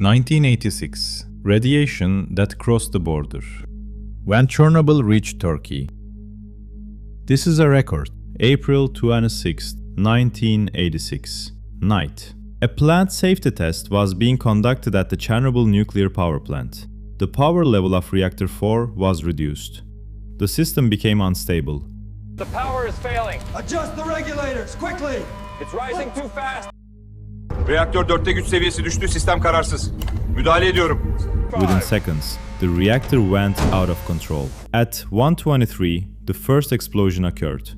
1986. Radiation that crossed the border. When Chernobyl reached Turkey. This is a record. April 26, 1986. Night. A plant safety test was being conducted at the Chernobyl nuclear power plant. The power level of reactor 4 was reduced. The system became unstable. The power is failing. Adjust the regulators, quickly! It's rising too fast. Reaktör 4'te güç seviyesi düştü, sistem kararsız. Müdahale ediyorum. Within seconds, the reactor went out of control. At 1:23, the first explosion occurred.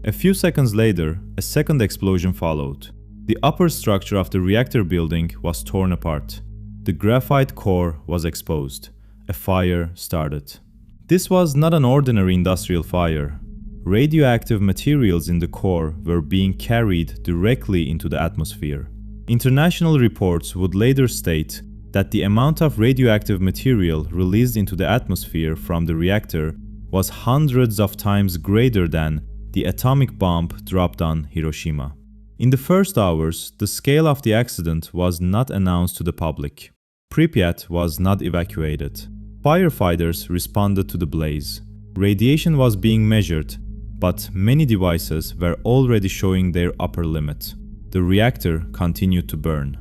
A few seconds later, a second explosion followed. The upper structure of the reactor building was torn apart. The graphite core was exposed. A fire started. This was not an ordinary industrial fire. Radioactive materials in the core were being carried directly into the atmosphere. International reports would later state that the amount of radioactive material released into the atmosphere from the reactor was hundreds of times greater than the atomic bomb dropped on Hiroshima. In the first hours, the scale of the accident was not announced to the public. Pripyat was not evacuated. Firefighters responded to the blaze. Radiation was being measured, but many devices were already showing their upper limit. The reactor continued to burn.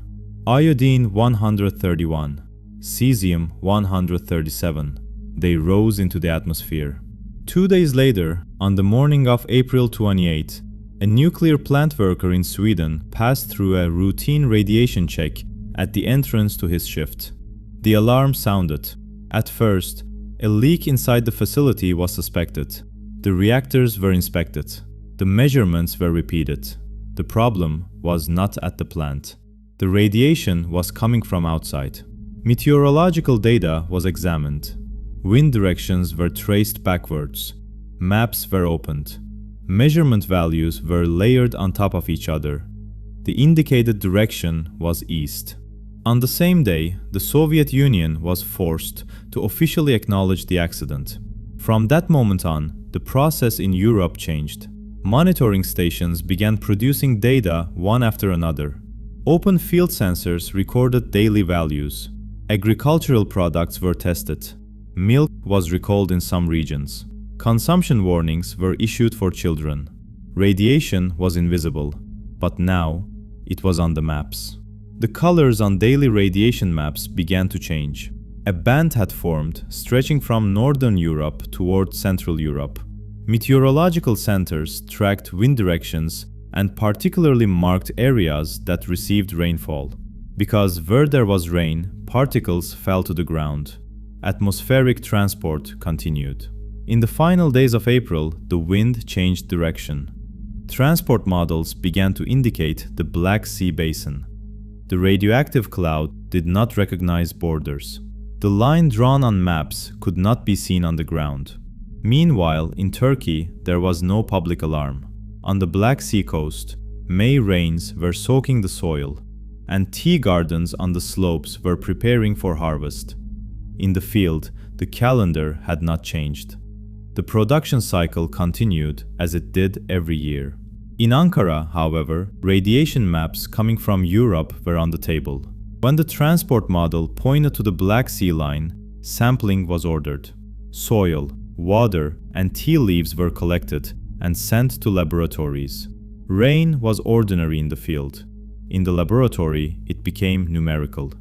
Iodine-131, cesium-137. They rose into the atmosphere. 2 days later, on the morning of April 28, a nuclear plant worker in Sweden passed through a routine radiation check at the entrance to his shift. The alarm sounded. At first, a leak inside the facility was suspected. The reactors were inspected. The measurements were repeated. The problem was not at the plant. The radiation was coming from outside. Meteorological data was examined. Wind directions were traced backwards. Maps were opened. Measurement values were layered on top of each other. The indicated direction was east. On the same day, the Soviet Union was forced to officially acknowledge the accident. From that moment on, the process in Europe changed. Monitoring stations began producing data one after another. Open field sensors recorded daily values. Agricultural products were tested. Milk was recalled in some regions. Consumption warnings were issued for children. Radiation was invisible, but now it was on the maps. The colors on daily radiation maps began to change. A band had formed, stretching from Northern Europe toward Central Europe. Meteorological centers tracked wind directions and particularly marked areas that received rainfall. Because where there was rain, particles fell to the ground. Atmospheric transport continued. In the final days of April, the wind changed direction. Transport models began to indicate the Black Sea basin. The radioactive cloud did not recognize borders. The line drawn on maps could not be seen on the ground. Meanwhile, in Turkey, there was no public alarm. On the Black Sea coast, May rains were soaking the soil, and tea gardens on the slopes were preparing for harvest. In the field, the calendar had not changed. The production cycle continued as it did every year. In Ankara, however, radiation maps coming from Europe were on the table. When the transport model pointed to the Black Sea line, sampling was ordered. Soil, water, and tea leaves were collected and sent to laboratories. Rain was ordinary in the field. In the laboratory, it became numerical.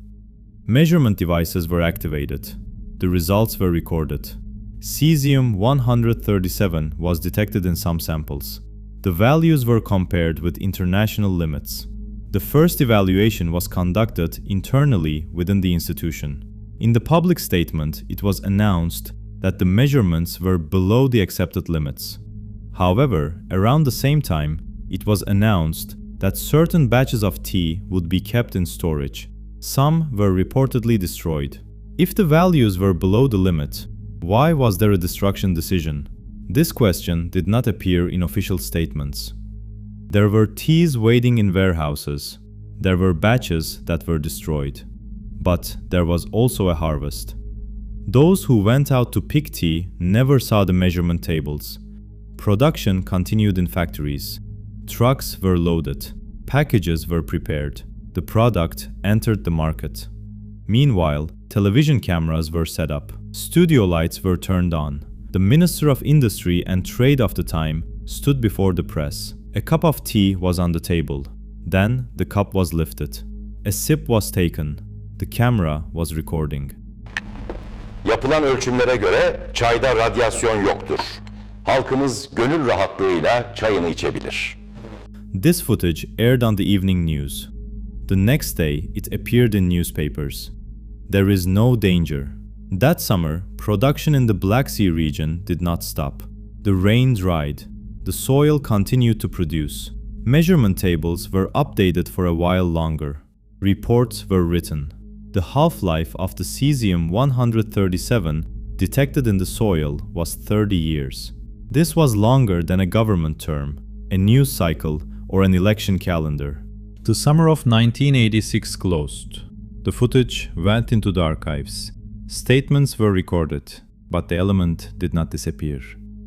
Measurement devices were activated. The results were recorded. Cesium-137 was detected in some samples. The values were compared with international limits. The first evaluation was conducted internally within the institution. In the public statement, it was announced that the measurements were below the accepted limits. However, around the same time, it was announced that certain batches of tea would be kept in storage. Some were reportedly destroyed. If the values were below the limit, why was there a destruction decision? This question did not appear in official statements. There were teas waiting in warehouses. There were batches that were destroyed. But there was also a harvest. Those who went out to pick tea never saw the measurement tables. Production continued in factories. Trucks were loaded. Packages were prepared. The product entered the market. Meanwhile, television cameras were set up. Studio lights were turned on. The Minister of Industry and Trade of the time stood before the press. A cup of tea was on the table. Then the cup was lifted. A sip was taken. The camera was recording. Yapılan ölçümlere göre çayda radyasyon yoktur. Halkımız gönül rahatlığıyla çayını içebilir. This footage aired on the evening news. The next day, it appeared in newspapers. There is no danger. That summer, production in the Black Sea region did not stop. The rain dried. The soil continued to produce. Measurement tables were updated for a while longer. Reports were written. The half-life of the cesium-137 detected in the soil was 30 years. This was longer than a government term, a news cycle, or an election calendar. The summer of 1986 closed. The footage went into the archives. Statements were recorded, but the element did not disappear.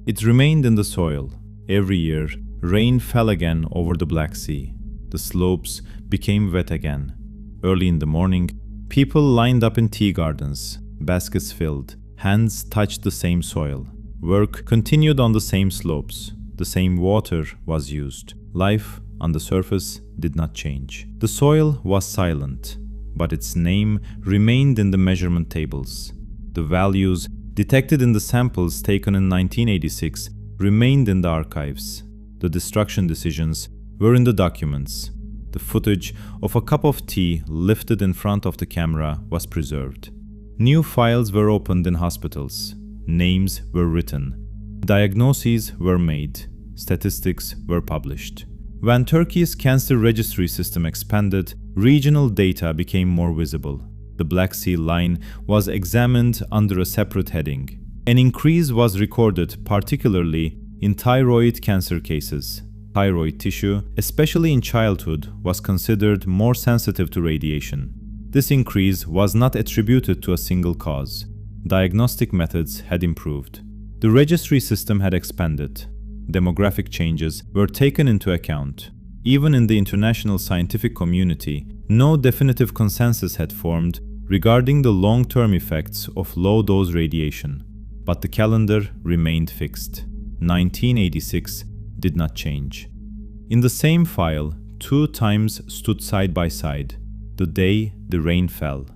It remained in the soil. Every year, rain fell again over the Black Sea. The slopes became wet again. Early in the morning, people lined up in tea gardens, baskets filled, hands touched the same soil. Work continued on the same slopes. The same water was used. Life on the surface did not change. The soil was silent, but its name remained in the measurement tables. The values detected in the samples taken in 1986 remained in the archives. The destruction decisions were in the documents. The footage of a cup of tea lifted in front of the camera was preserved. New files were opened in hospitals. Names were written. Diagnoses were made. Statistics were published. When Turkey's cancer registry system expanded, regional data became more visible. The Black Sea line was examined under a separate heading. An increase was recorded, particularly in thyroid cancer cases. Thyroid tissue, especially in childhood, was considered more sensitive to radiation. This increase was not attributed to a single cause. Diagnostic methods had improved. The registry system had expanded. Demographic changes were taken into account. Even in the international scientific community, no definitive consensus had formed regarding the long-term effects of low-dose radiation. But the calendar remained fixed. 1986 did not change. In the same file, 2 times stood side by side, the day the rain fell,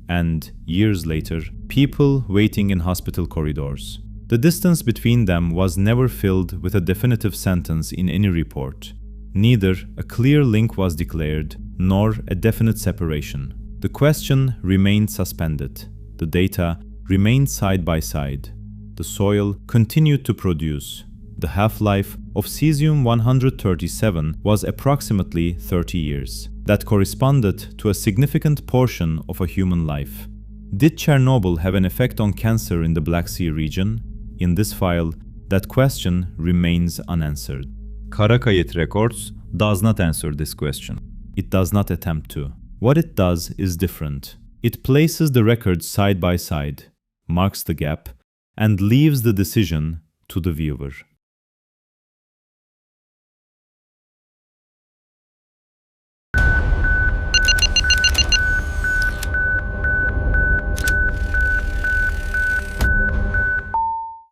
and, years later, people waiting in hospital corridors. The distance between them was never filled with a definitive sentence in any report. Neither a clear link was declared, nor a definite separation. The question remained suspended. The data remained side by side. The soil continued to produce. The half-life of cesium-137 was approximately 30 years. That corresponded to a significant portion of a human life. Did Chernobyl have an effect on cancer in the Black Sea region? In this file, that question remains unanswered. Kayıt Records does not answer this question. It does not attempt to. What it does is different. It places the records side by side, marks the gap, and leaves the decision to the viewer.